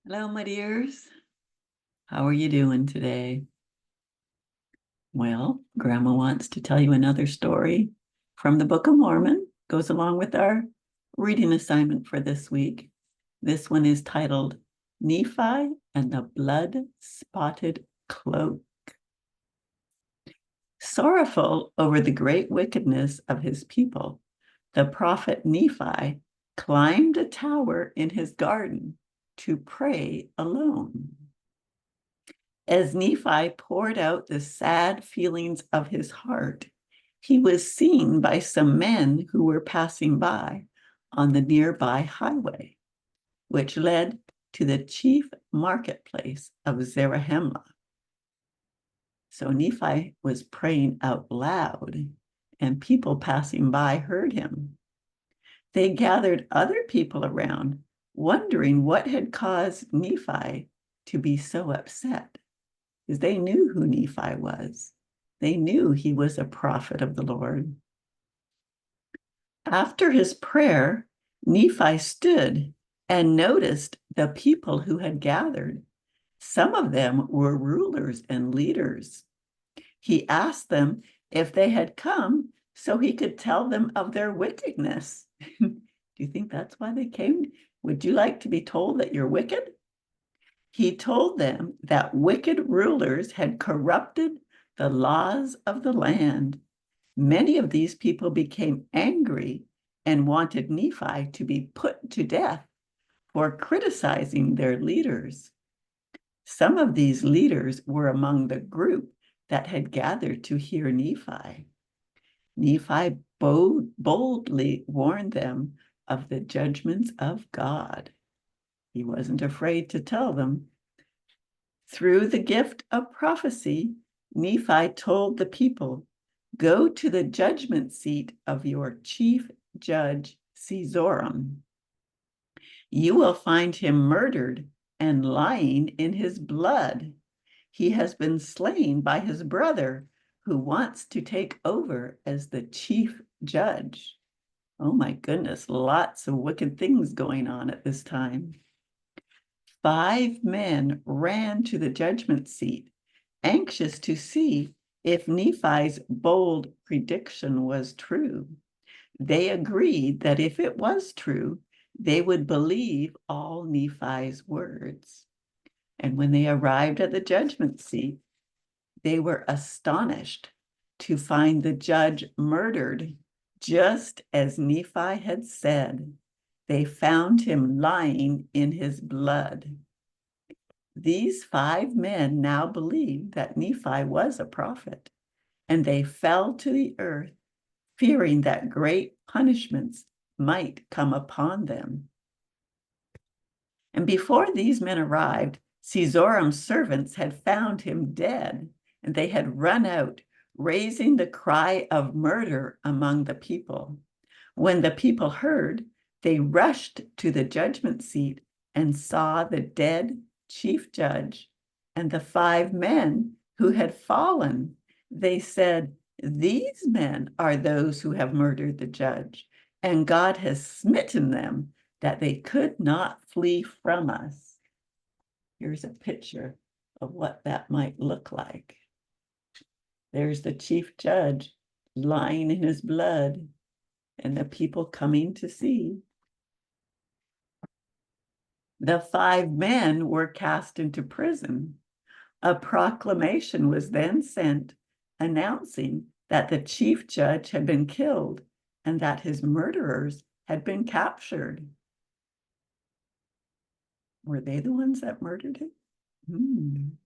Hello, my dears. How are you doing today? Well, Grandma wants to tell you another story from the Book of Mormon. Goes along with our reading assignment for this week. This one is titled Nephi and the Blood-Spotted Cloak. Sorrowful over the great wickedness of his people, the prophet Nephi climbed a tower in his garden to pray alone. As Nephi poured out the sad feelings of his heart, he was seen by some men who were passing by on the nearby highway, which led to the chief marketplace of Zarahemla. So Nephi was praying out loud, and people passing by heard him. They gathered other people around, wondering what had caused Nephi to be so upset, because they knew who Nephi was. They knew he was a prophet of the Lord. After his prayer, Nephi stood and noticed the people who had gathered. Some of them were rulers and leaders. He asked them if they had come so he could tell them of their wickedness. Do you think that's why they came? Would you like to be told that you're wicked? He told them that wicked rulers had corrupted the laws of the land. Many of these people became angry and wanted Nephi to be put to death for criticizing their leaders. Some of these leaders were among the group that had gathered to hear Nephi. Nephi boldly warned them of the judgments of God. He wasn't afraid to tell them. Through the gift of prophecy, Nephi told the people, "Go to the judgment seat of your chief judge, Caesorum. You will find him murdered and lying in his blood. He has been slain by his brother, who wants to take over as the chief judge." Oh my goodness, lots of wicked things going on at this time. 5 men ran to the judgment seat, anxious to see if Nephi's bold prediction was true. They agreed that if it was true, they would believe all Nephi's words. And when they arrived at the judgment seat, they were astonished to find the judge murdered, just as Nephi had said. They found him lying in his blood. These 5 men now believed that Nephi was a prophet, and they fell to the earth, fearing that great punishments might come upon them. And before these men arrived, Caesarum's servants had found him dead, and they had run out, raising the cry of murder among the people. When the people heard, they rushed to the judgment seat and saw the dead chief judge and the 5 men who had fallen. They said, "These men are those who have murdered the judge, and God has smitten them that they could not flee from us." Here's a picture of what that might look like. There's the chief judge lying in his blood, and the people coming to see. The 5 men were cast into prison. A proclamation was then sent announcing that the chief judge had been killed and that his murderers had been captured. Were they the ones that murdered him?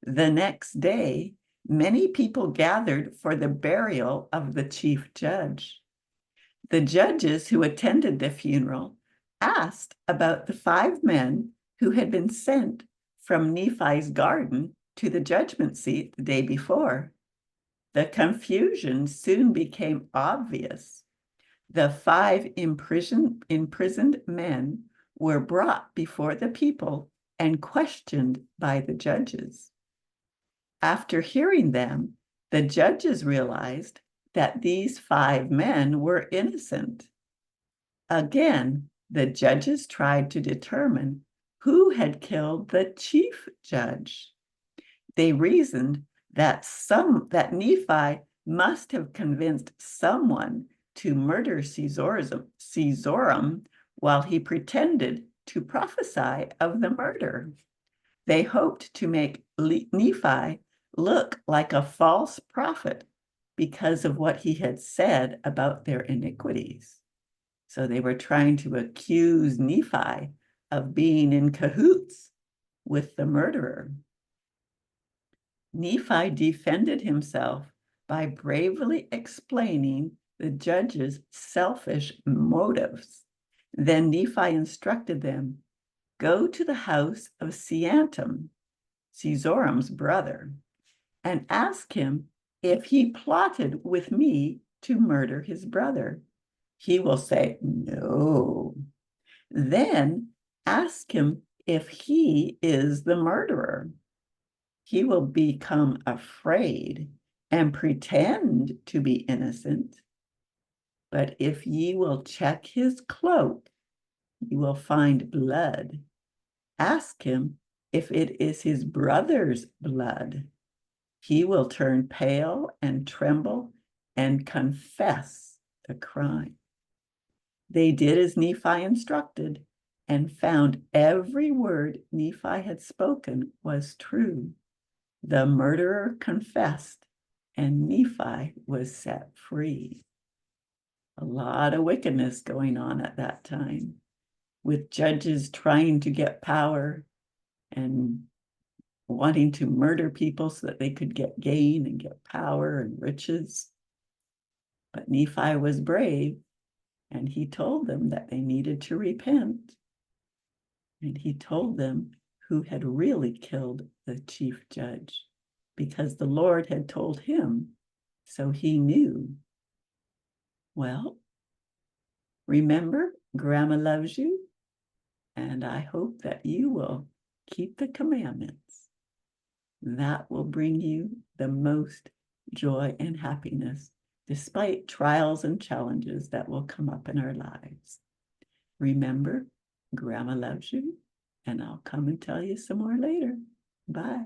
The next day, many people gathered for the burial of the chief judge. The judges who attended the funeral asked about the 5 men who had been sent from Nephi's garden to the judgment seat the day before. The confusion soon became obvious. The 5 imprisoned men were brought before the people and questioned by the judges. After hearing them, the judges realized that these 5 men were innocent. Again, the judges tried to determine who had killed the chief judge. They reasoned that Nephi must have convinced someone to murder Caesorum while he pretended to prophesy of the murder. They hoped to make Nephi look like a false prophet because of what he had said about their iniquities. So they were trying to accuse Nephi of being in cahoots with the murderer. Nephi defended himself by bravely explaining the judge's selfish motives. Then Nephi instructed them, "Go to the house of Caesarum's brother, and ask him if he plotted with me to murder his brother. He will say, 'No.' Then ask him if he is the murderer. He will become afraid and pretend to be innocent. But if ye will check his cloak, you will find blood. Ask him if it is his brother's blood. He will turn pale and tremble and confess the crime." They did as Nephi instructed and found every word Nephi had spoken was true. The murderer confessed, and Nephi was set free. A lot of wickedness going on at that time, with judges trying to get power and wanting to murder people so that they could get gain and get power and riches. But Nephi was brave, and he told them that they needed to repent. And he told them who had really killed the chief judge, because the Lord had told him, so he knew. Well, remember, Grandma loves you, and I hope that you will keep the commandments. That will bring you the most joy and happiness, despite trials and challenges that will come up in our lives. Remember, Grandma loves you, and I'll come and tell you some more later. Bye.